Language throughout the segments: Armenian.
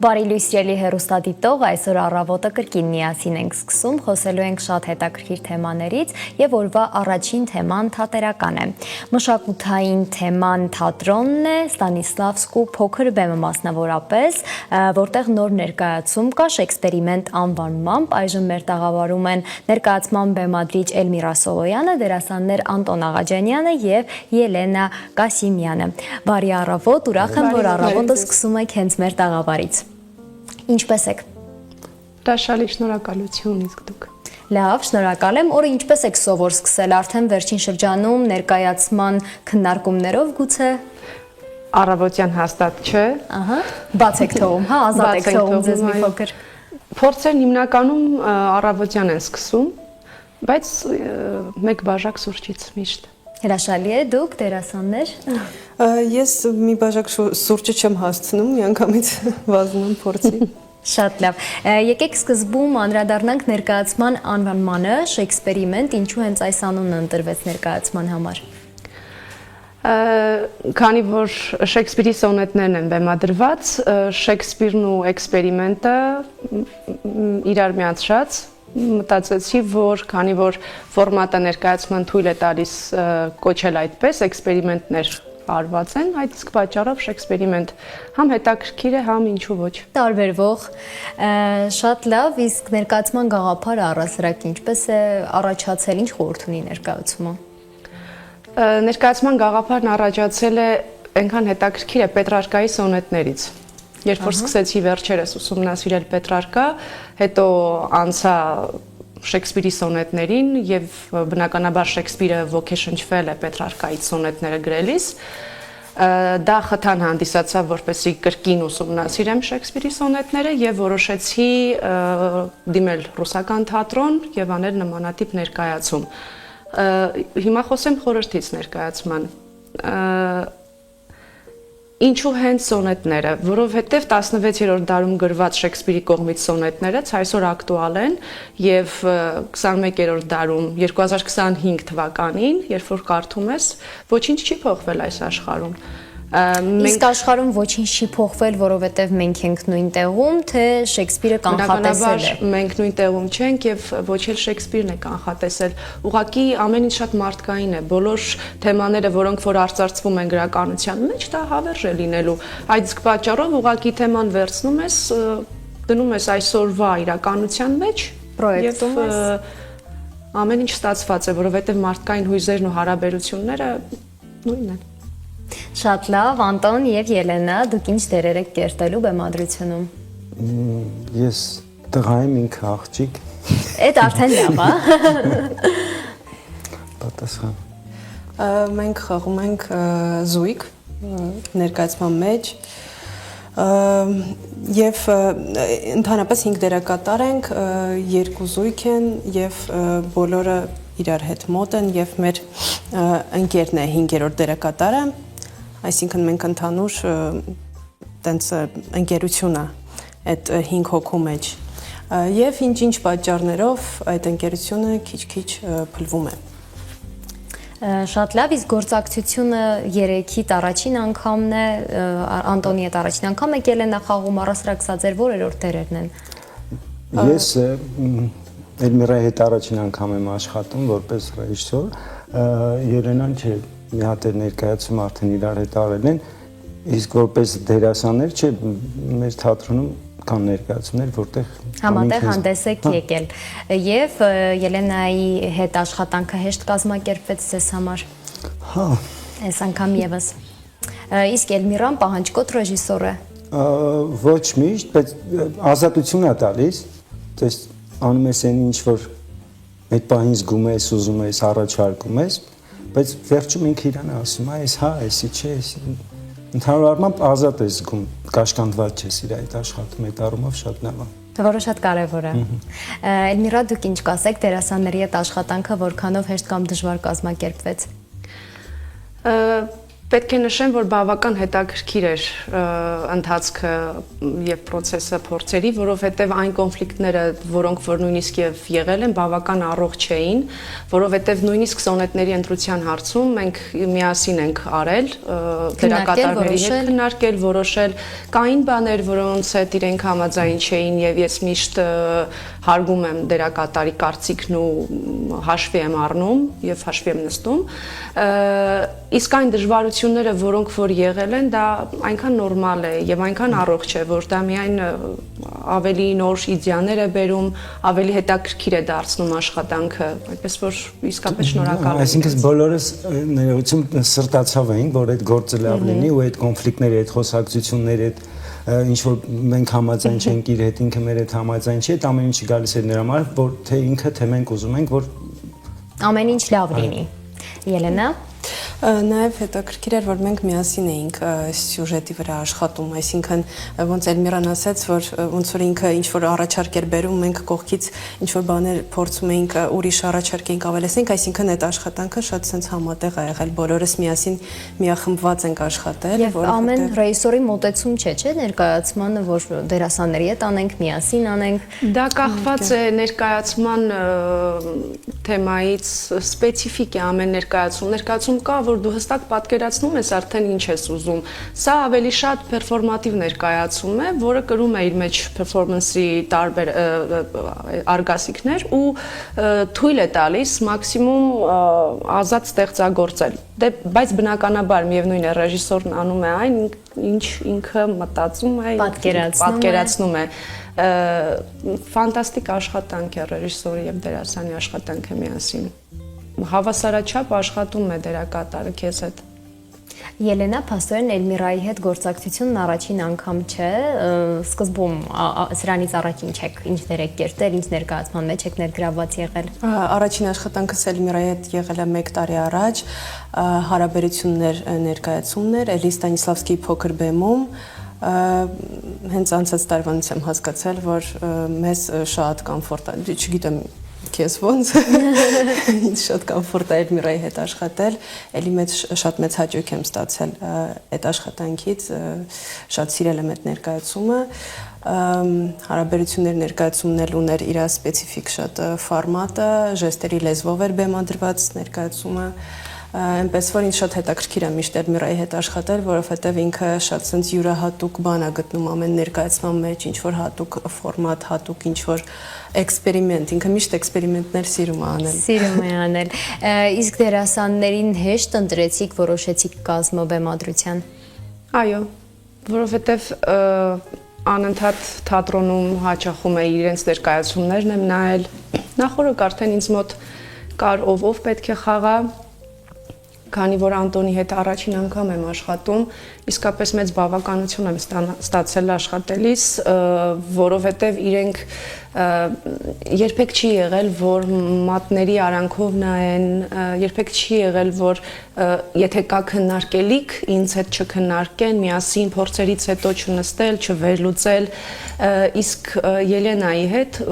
Բարի լույս սիրելի հեռուստադիտող, այսօր առավոտը կրկին միասին ենք սկսում, խոսելու ենք շատ հետաքրքիր թեմաներից եւ օրվա առաջին թեման թատերական է։ Մշակութային թեման թատրոնն է, Ստանիսլավսկու փոքր բեմը մասնավորապես, որտեղ նոր ներկայացում կա Շեքսպերիմենտ անվանմամբ, այժմ մեր տաղավարում են ներկայացման բեմադրիչ Էլմիրա Սողոյանը, դերասաններ Անտոն Աղաջանյանը եւ Ելենա Կասիմյանը։ Բարի առավոտ, ուրախ եմ, որ առավոտը սկսում եք հենց մեր տաղավարից։ Ինչպես եք։ Հրաշալի, շնորհակալություն, իսկ դուք։ Լավ, շնորհակալ եմ։ Օրը ինչպես եք սովոր սկսել, արդեն վերջին շրջանում ներկայացման քննարկումներով գուցե։ Առավոտյան հաստատ չէ։ Ահա, բաց եք թողում, հա, ազատ եք թողում ձեզ մի փոքր։ Փորձերն հիմնականում առավոտյան են սկսում, բայց մեկ բաժակ սուրճից միշտ։ Հրաշալի է, դուք դերասաններ։ Ես մի բաժակ սուրճը չեմ հասցնում, միանգամից վազում եմ փորձի։ Շատ լավ։ Եկեք սկզբում անդրադառնանք ներկայացման անվանմանը, Շեքսպերիմենտ, ինչու հենց այս անունը ընտրվեց ներկայացման համար։ Քանի որ Շեքսպիրի սոնետներն են բեմադրված, Շեքսպիրն ու էքսպերիմենտը իրար միացրած մտածեցի, որ քանի որ ֆորմատը ներկայացման թույլ է տալիս կոչել այդպես, էքսպերիմենտներ արված են, այդ իսկ պատճառով Շեքսպերիմենտ համ հետաքրքիր է, համ ինչու ոչ։ Տարբերվող, շատ լավ, իսկ ներկայացման գաղափարը առասարակ ինչպես է առաջացել, ինչ խորհուրդ ունի ներկայացումը։ Ներկայացման գաղափարն առաջացել է այնքան հետաքրքիր է Պետրարկայի սոնետներից։ Երբ որ սկսեցի վերջերս ուսումնասիրել Պետրարկա, հետո անցա Շեքսպիրի սոնետներին եւ բնականաբար Շեքսպիրը ոգեշնչվել է Պետրարկայից սոնետները գրելիս, դա խթան հանդիսացավ, որպեսզի կրկին ուսումնասիրեմ Շեքսպիրի սոնետները եւ որոշեցի դիմել ռուսական թատրոն եւ անել նմանատիպ ներկայացում։ Հիմա խոսեմ խորհրդից ներկայացման։ Ինչու հենց սոնետները, որովհետև 16-րդ դարում գրված Շեքսպիրի կողմից սոնետները այսօր ակտուալ են եւ 21-րդ դարում 2025 թվականին, երբ որ կարդում ես, ոչինչ չի փոխվել այս աշխարհում։ Իսկ աշխարհում ոչինչ չի փոխվել, որովհետև մենք ենք նույն տեղում, թե Շեքսպիրը կանխատեսել է։ Մենք նույն տեղում չենք եւ ոչ էլ Շեքսպիրն է կանխատեսել։ Ուղղակի ամեն ինչ շատ մարդկային է։ Բոլոր թեմաները, որոնք որ արծարծվում են գրականության մեջ, դա հավերժ է լինելու։ Այդ իսկ պատճառով ուղղակի թեման վերցնում ես, դնում ես այսօրվա իրականության մեջ, պրոյեկտում ես։ Ամեն ինչ ստացված է, որովհետեւ մարդկային հույզերն ու հարաբերությունները նույնն են։ Շատ լավ, Անտոն եւ Ելենա, դուք ինչ դերեր եք կերտելու բեմադրությունում։ Ես տղա եմ, ինքը աղջիկ։ Էդ արդեն լավ, հա։ Պատասխան։ Մենք խաղում ենք զույգ ներկայացման մեջ եւ ընդհանրապես 5 դերակատար ենք, 2 զույգ են եւ բոլորը իրար հետ մոտ են եւ մեր ընկերն է 5-րդ դերակատարը, այսինքն մենք ընդհանուր տենց ընկերություն է այդ 5 հոգու մեջ եւ ինչ պատճառներով այդ ընկերությունը քիչ-քիչ փլվում է։ Շատ լավ, իսկ գործակցությունը 3-ից առաջին անգամն է, Անտոնի հետ առաջին անգամ եք Ելենա խաղում, առասարակ սա ձեր որերորդ դերերն են։ Ես Էլմիրայի հետ առաջին անգամ եմ աշխատում որպես ռեժիսոր, Ելենան չէ, մի հատ ներկայացում արդեն իրար հետ արել են, իսկ որպես դերասաններ չէ, մեր թատրոնում կան ներկայացումներ, որտեղ համատեղ հանդես եք եկել եւ Ելենայի հետ աշխատանքը հեշտ կազմակերպվեց ձեզ համար։ Հա, այս անգամ եւս։ Իսկ Էլմիրան պահանջկոտ ռեժիսոր է։ Ոչ միշտ, բայց ազատություն է տալիս, դες անում ես այն ինչ որ այդ պահին զգում ես, ուզում ես, առաջարկում ես, բայց վերջում ինքը իրան ասում է, այս հա, էսի չէ, էսի ընդհանուր առմամբ ազատ ես զգում, կաշկանդված չես իր այդ աշխատում, այդ առումով շատ լավ է։ Որը շատ կարևոր է։ Էլմիրա, դուք ինչ կասեք դերասանների հետ աշխատանքը որքանով հեշտ կամ դժվար կազմակերպվեց։ Պետք է նշեմ, որ բավական հետաքրքիր էր ընթացքը եւ process-ը փորձերի, որովհետեւ այն կոնֆլիկտները, որոնք որ նույնիսկ եւ եղել են, բավական առողջ էին, որովհետեւ նույնիսկ սոնետների ընտրության հարցում մենք միասին ենք արել, դերակատարների հետ քննարկել, որոշել, կային բաներ, որոնց հետ իրենք համաձայն չէին եւ ես միշտ հարգում եմ դերակատարի կարծիքն ու հաշվի եմ առնում եւ հաշվի եմ նստում, իսկ այն դժվարությունները, որոնք որ եղել են, դա այնքան նորմալ է եւ այնքան առողջ է, որ դա միայն ավելի նոր իդեաներ է բերում, ավելի հետաքրքիր է դարձնում աշխատանքը, այդպես որ իսկապես շնորհակալ եմ։ Այսինքն բոլորս ներողություն սրտացավ էինք, որ այդ գործը լավ լինի ու այդ կոնֆլիկտների, այդ խոսակցությունների, այդ ինչ որ մենք համաձայն չենք իր հետ, ինքը մեր հետ համաձայն չի, այդ ամեն ինչը գալիս է նրա համար, որ թե ինքը, թե մենք ուզում ենք, որ ամեն ինչ լավ լինի։ Ելենա։ Նաև հետաքրքիր էր, որ մենք միասին էինք սյուժետի վրա աշխատում, այսինքն ոնց Էլմիրան ասաց, որ ոնց որ ինքը ինչ որ առաջարկ էր բերում, մենք կողքից ինչ որ բաներ փորձում էինք ուրիշ առաջարկ էինք ավելացնենք, այսինքն այդ աշխատանքը շատ sense համատեղ ա եղել, բոլորս միասին միախմբված ենք աշխատել, Եվ ամեն ռեժիսորի մոտեցում չէ, ներկայացմանը, որ դերասանների հետ անենք, միասին անենք։ Դա կախված է ներկայացման թեմայից, սպეციფიկ է ամեն ներկայացում կա, որ դու հստակ պատկերացնում ես արդեն ինչ ես ուզում։ Սա ավելի շատ պերֆորմատիվ ներկայացում է, որը կրում է իր մեջ performance-ի տարբեր արգասիքներ ու թույլ է տալիս մաքսիմում ազատ ստեղծագործել։ Բայց բնականաբար միևնույն է ռեժիսորն անում է այն, ինչ ինքը մտածում է, պատկերացնում է։ Ֆանտաստիկ աշխատանք է ռեժիսորի եւ դերասանի աշխատանքը միասին։ Հավասարաչափ աշխատում է դերակատարը քեզ հետ։ Ելենա, փաստորեն Էլմիրայի հետ գործակցությունն առաջին անգամ չէ, սկզբում սրանից առաջին չեք ինչ դեր եք կերտել, ինչ ներկայացման մեջ եք ներգրավված եղել։ Առաջին աշխատանքս Էլմիրայի հետ եղել է 1 տարի առաջ, հարաբերություններ ներկայացումներ, Էլի Ստանիսլավսկիի Փոքր բեմում, հենց անցած տարվանից եմ հասկացել, որ մեզ շատ կոմֆորտ է, չգիտեմ քեզ ոնց ինձ շատ կոմֆորտ է Էլմիրայի հետ աշխատել, էլի շատ մեծ հաճույք եմ ստացել այդ աշխատանքից, շատ սիրել եմ այդ ներկայացումը, հարաբերություններ ներկայացումն էլ ուներ իր սպეციფიկ շատ ֆորմատը, ժեստերի լեզվով էր բեմադրված ներկայացումը, այնպես որ ինձ շատ հետաքրքիր է միշտ Էլմիրայի հետ աշխատել, որովհետև ինքը շատ sense յուրահատուկ բան է գտնում ամեն ներկայացման մեջ, ինչ որ հատուկ ֆորմատ, հատուկ ինչ որ էքսպերիմենտ, ինքը միշտ էքսպերիմենտներ սիրում է անել։ Սիրում է անել։ Իսկ դերասաններին հեշտ ընտրեցիք, որոշեցիք կազմաբեմադրության։ Այո, որովհետև անընդհատ թատրոնում հաճախում է իրենց ներկայացումներն եմ նայել։ Նախորդ արդեն ինձ մոտ կար ով պետք է խաղա, քանի որ Անտոնի հետ առաջին անգամ եմ աշխատում, իսկապես մեծ բավականություն եմ ստացել աշխատելիս, որովհետև իրենք երբեք չի եղել, որ մատների արանքով նայեն, երբեք չի եղել, որ եթե կա քննարկելիք, ինձ հետ չքննարկեն, միասին փորձերից հետո չնստել, չվերլուծել, իսկ Ելենայի հետ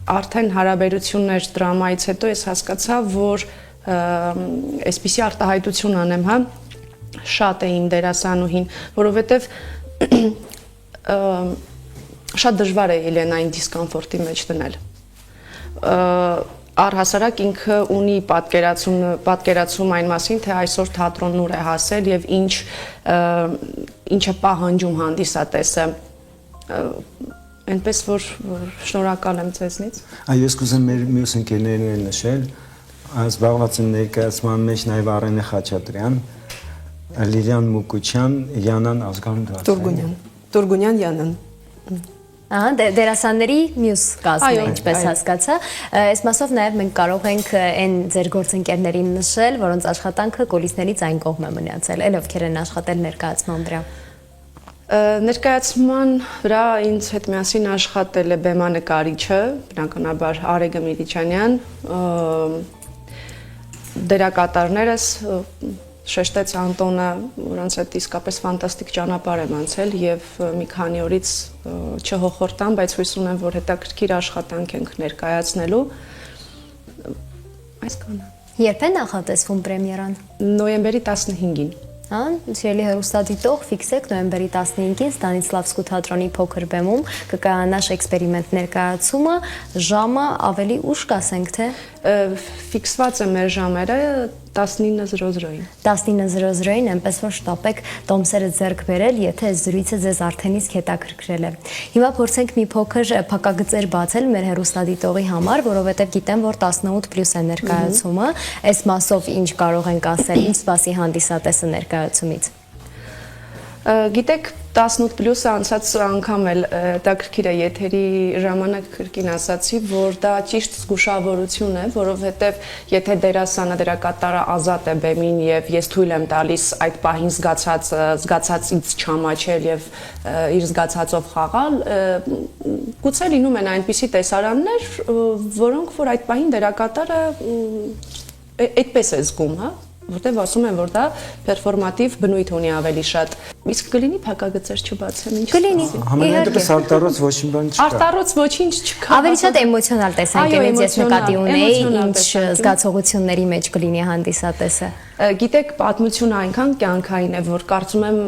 արդեն հարաբերություններ դրամայից հետո ես հասկացա, որ այսպիսի արտահայտություն անեմ, հա, շատ է իմ դերասանուհին, որովհետև շատ դժվար է Ելենային դիսկոմֆորտի մեջ դնել։ Առհասարակ ինքը ունի պատկերացում այն մասին, թե այսօր թատրոնն ուր է հասել եւ ինչ է պահանջում հանդիսատեսը։ Այնպես որ շնորհակալ եմ ձեզնից։ Այո, ես կուզեմ մեր մյուս ընկերներին նշել, զբաղված են ներկայացման մեջ նաև Արենե Խաչատրյան, Լիլիան Մուկուչյան, Յանան Ազգանուն Տուրգունյան Յանան։ Դերասանների մյուս կազմը, ինչպես հասկացա, այս մասով նաև մենք կարող ենք այն ձեր գործընկերներին նշել, որոնց աշխատանքը կուլիսներից այն կողմ է մնացել, էլ ովքեր են աշխատել ներկայացման վրա։ Ներկայացման վրա ինձ հետ միասին աշխատել է բեմանկարիչը, բնականաբար Արեգ Միրիչյանյան, դերակատարներս շեշտեց Անտոնը, որոնց հետ իսկապես ֆանտաստիկ ճանապարհ եմ անցել եւ մի քանի օրից չհոխորտամ, բայց հույս ունեմ, որ հետաքրքիր աշխատանք ենք ներկայացնելու։ Այսքանը։ Երբ է նախատեսվում պրեմիերան։ Նոյեմբերի 15-ին։ Հա, սիրելի հեռուստադիտող, ֆիքսեք նոյեմբերի 15-ին Ստանիսլավսկու թատրոնի փոքր բեմում կկայանա Շեքսպերի ներկայացումը, ժամը ավելի ուշ կասենք թե Ֆիքսված է մեր ժամերը 19:00-ին։ 19:00-ին, այնպես որ շտապեք տոմսերը ձեռք բերել, եթե այս զրույցը ձեզ արդեն իսկ հետաքրքրել է։ Հիմա փորձենք մի փոքր փակագծեր բացել մեր հեռուստադիտողի համար, որովհետև գիտեմ, որ 18+ է ներկայացումը, այս մասով ինչ կարող ենք ասել, ինչ սպասի հանդիսատեսը ներկայացումից։ Գիտեք, 18+ անցած անգամ էլ հետաքրքիր է եթերի ժամանակ կրկին ասացի, որ դա ճիշտ զգուշավորություն է, որովհետև եթե դերասանը դերակատարը ազատ է բեմին եւ ես թույլ եմ տալիս այդ պահին զգացածից չամաչել եւ իր զգացածով խաղալ, գուցե լինում են այնպիսի տեսարաններ, որոնք որ այդ պահին դերակատարը այդպես է զգում, հա, որտեղ ասում են, որ դա պերֆորմատիվ բնույթ ունի ավելի շատ։ Իսկ կլինի փակագծեր չբացեմ, ինչ կլինի։ Համենայնդեպս արտառոց ոչ մի բան չկա։ Արտառոց ոչինչ չկա։ Ավելի շատ էմոցիոնալ տեսանկյունից ես նկատի ունեի, ինչ զգացողությունների մեջ կլինի հանդիսատեսը։ Գիտեք, պատմությունը այնքան կյանքային է, որ կարծում եմ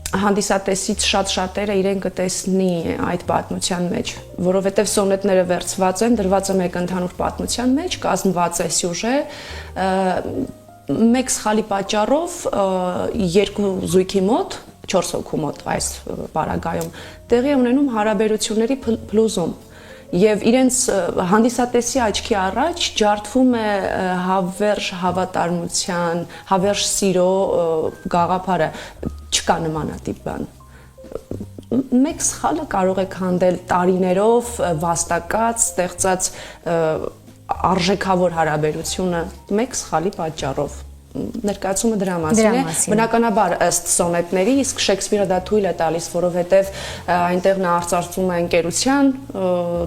հանդիսատեսից շատ-շատերը իրեն կտեսնի այդ պատմության մեջ, որովհետև սոնետները վերցված են, դրված է մեկ ընդհանուր պատմության մեջ, կազմված է սյուժե, մեկ սխալի պատճառով երկու զույգի մոտ, 4 հոգու մոտ այս պարագայում տեղի է ունենում հարաբերությունների փլուզում եւ իրենց հանդիսատեսի աչքի առաջ ջարդվում է հավերժ հավատարմության, հավերժ սիրո գաղափարը, չկա նմանատիպ բան։ Մեկ սխալը կարող է քանդել տարիներով վաստակած, ստեղծած արժեքավոր հարաբերությունը մեկ սխալի պատճառով։ Ներկայացումը դրա մասին է, բնականաբար ըստ սոնետների, իսկ Շեքսպիրը դա թույլ է տալիս, որովհետև այնտեղ նա արծարծում է ընկերության,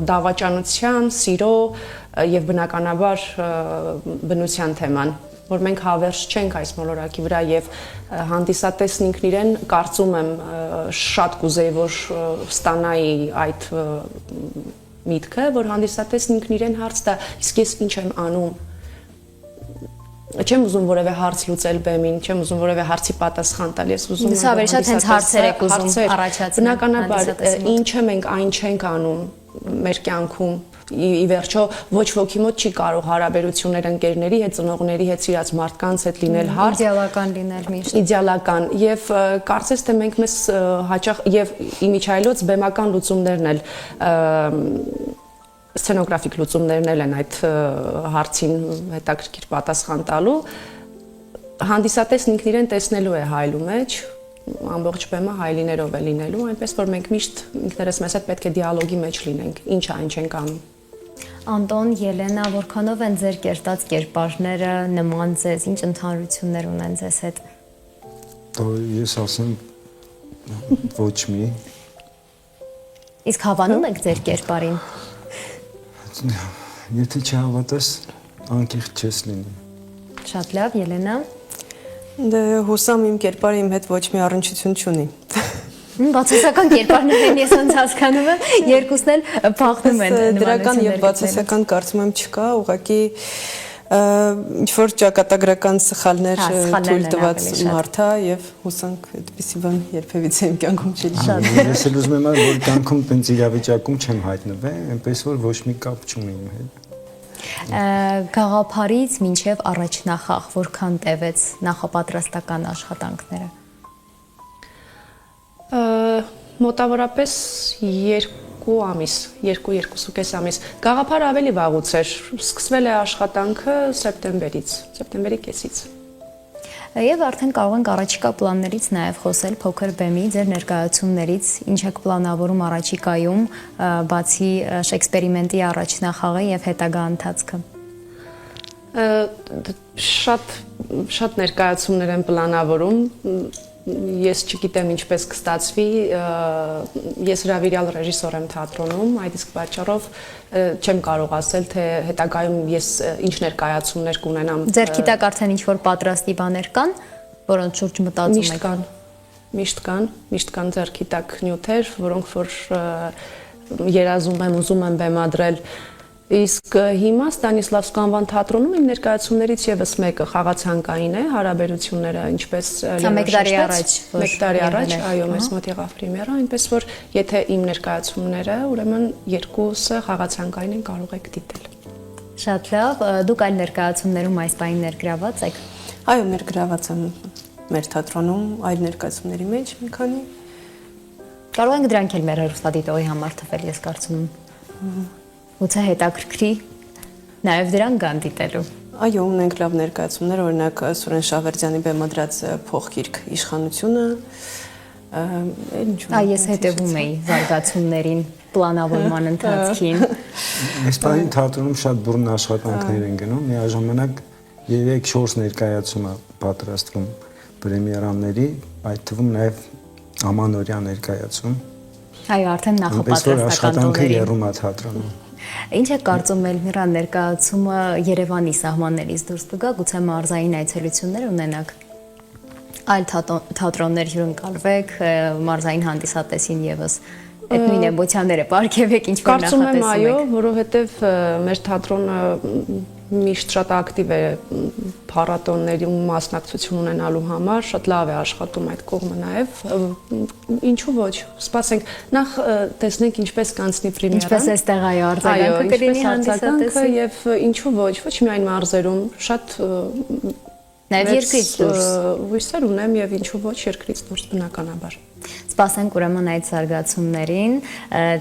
դավաճանության, սիրո եւ բնականաբար բնության թեման, որ մենք հավերժ չենք այս մոլորակի վրա եւ հանդիսատեսն ինքն իրեն կարծում եմ շատ կուզեի, որ ստանայի այդ միտքը, որ հանդիսատեսն ինքն իրեն հարց տա, իսկ ես ինչ եմ անում։ Չեմ ուզում որևէ հարց լուծել բեմին, չեմ ուզում որևէ հարցի պատասխան տալ, ես ուզում եմ ավելի շատ հենց հարցեր եք ուզում առաջացնել։ Բնականաբար ինչ ենք, այն չենք անում մեր կյանքում։ Ի վերջո ոչ ոքի մոտ չի կարող հարաբերություններ ընկերների հետ, ծնողների հետ, սիրած մարդկանց հետ լինել հարց։ Իդեալական լինել միշտ։ Իդեալական եւ կարծես թե մենք մեզ հաճախ եւ իմիջայլոց բեմական լուծումներն էլ սցենոգրաֆիկ լուծումներն են այդ հարցին հետաքրքիր պատասխան տալու։ Հանդիսատեսն ինքն իրեն տեսնելու է հայլու մեջ, ամբողջ բեմը հայլիներով է լինելու, այնպես որ մենք միշտ ինքներս մեզ հետ պետք է դիալոգի մեջ լինենք, ինչ այն չենք անում։ Անտոն, Ելենա, որքանով են ձեր կերտած կերպարները նման ձեզ, ինչ ընդհանրություններ ունեն ձեզ հետ։ Ես ասեմ ոչ մի։ Իսկ հավանում եք ձեր կերպարին։ Եթե չհավատաս, անկեղծ չես լինի։ Շատ լավ, Ելենա։ Դե հուսամ իմ կերպարը իմ հետ ոչ մի առնչություն չունի։ Բացասական կերպարներ են, ես ոնց հասկանում եմ, երկուսն էլ բախվում են։ Դրական եւ բացասական կարծում եմ չկա, ուղղակի ինչ որ ճակատագրական սխալներ թույլ տված մարդ է եւ հուսանք այդպիսի բան երբևիցե իմ կյանքում չի լինի։ Ես էլ ուզում եմ, որ կյանքում տենց իրավիճակում չեմ հայտնվել, այնպես որ ոչ մի կապ չունի իմ հետ։ Գաղափարից մինչև առաջնախաղ որքան տևեց նախապատրաստական աշխատանքները։ Մոտավորապես 2 ամիս, 2-2.5 ամիս։ Գաղափարը ավելի վաղուց էր, սկսվել է աշխատանքը սեպտեմբերի կեսից։ Եվ արդեն կարող ենք առաջիկա պլաններից նաև խոսել փոքր բեմի ձեր ներկայացումներից, ինչ եք պլանավորում առաջիկայում, բացի Շեքսպերիմենտի առաջնախաղը եւ հետագա ընթացքը։ Շատ ներկայացումներ են պլանավորում։ Ես չգիտեմ ինչպես կստացվի, ես հրավիրյալ ռեժիսոր եմ թատրոնում, այդ իսկ պատճառով չեմ կարող ասել, թե հետագայում ես ինչ ներկայացումներ կունենամ։ Ձեր գիտակ արդեն ինչ-որ պատրաստի բաներ կան, որոնց շուրջ մտածում եք։ Միշտ կան ձեր գիտակ նյութեր, որոնք որ երազում եմ, ուզում եմ բեմադրել։ Իսկ հիմա Ստանիսլավսկու անվան թատրոնում իմ ներկայացումներից եւս մեկը խաղացանկային է, հարաբերությունները ինչպես մեկ տարի առաջ, մեկ տարի առաջ, այո, մեզ մոտ եղավ պրեմիերա, այնպես որ եթե իմ ներկայացումները, ուրեմն երկուսը խաղացանկային են, կարող եք դիտել։ Շատ լավ, դուք այլ ներկայացումներում այս պահին ներգրաված եք։ Այո, ներգրաված եմ մեր թատրոնում այլ ներկայացումների մեջ մի քանի։ Կարող ենք դրանք էլ մեր հեռուստադիտողի համար թվել, ես կարծում եմ։ Ուցե հետաքրքրի նաև դրան կան դիտելու։ Այո, ունենք լավ ներկայացումներ, օրինակ Սուրեն Շավերդյանի բեմադրած փոխգիրք Իշխանությունը, Ես հետևում էի զարգացումներին, պլանավորման ընթացքին։ Այս պահին թատրոնում շատ բուրն աշխատանքներ են գնում, միաժամանակ 3-4 ներկայացում է պատրաստվում պրեմիերաների, այդ թվում նաև ամանորյա ներկայացում։ Այո, արդեն նախապատրաստական աշխատանքը եռում է թատրոնում։ Ինչ է կարծում Էլմիրա, ներկայացումը Երևանի սահմաններից դուրս կգա, գուցե մարզային այցելություններ ունենաք, այլ թատրոններ հյուրընկալվեք, մարզային հանդիսատեսին եւս այդ նույն էմոցիաները պարգևեք, ինչ որ նախատեսում եք։ Կարծում եմ, այո, եք։ որովհետև մեր թատրոնը միշտ շատ ակտիվ է փառատոնների մասնակցություն ունենալու համար, շատ լավ է աշխատում այդ կողմը նաև, ինչու ոչ, սպասենք, նախ տեսնենք ինչպես կանցնի պրեմիերան։ Ինչպես էստեղ այո արձագանքը կլինի հանդիսատեսի եւ ինչու ոչ միայն մարզերում, շատ նաև երկրից դուրս հույսեր ունեմ եւ ինչու ոչ երկրից դուրս բնականաբար։ Սպասենք ուրեմն այդ զարգացումներին,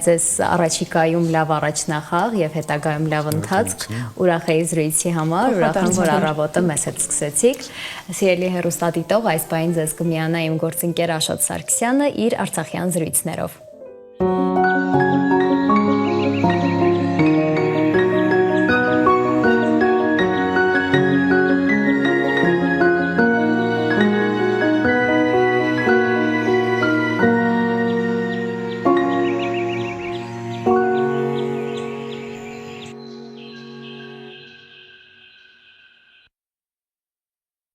ձեզ առաջիկայում լավ առաջնախաղ եւ հետագայում լավ ընթացք, ուրախ էի զրույցի համար, ուրախ եմ, որ առավոտը մեզ հետ սկսեցիք։ Սիրելի հեռուստադիտող, այս պահին ձեզ կմիանա իմ գործընկեր Աշոտ Սարգսյանը իր արցախյան զրույցներով։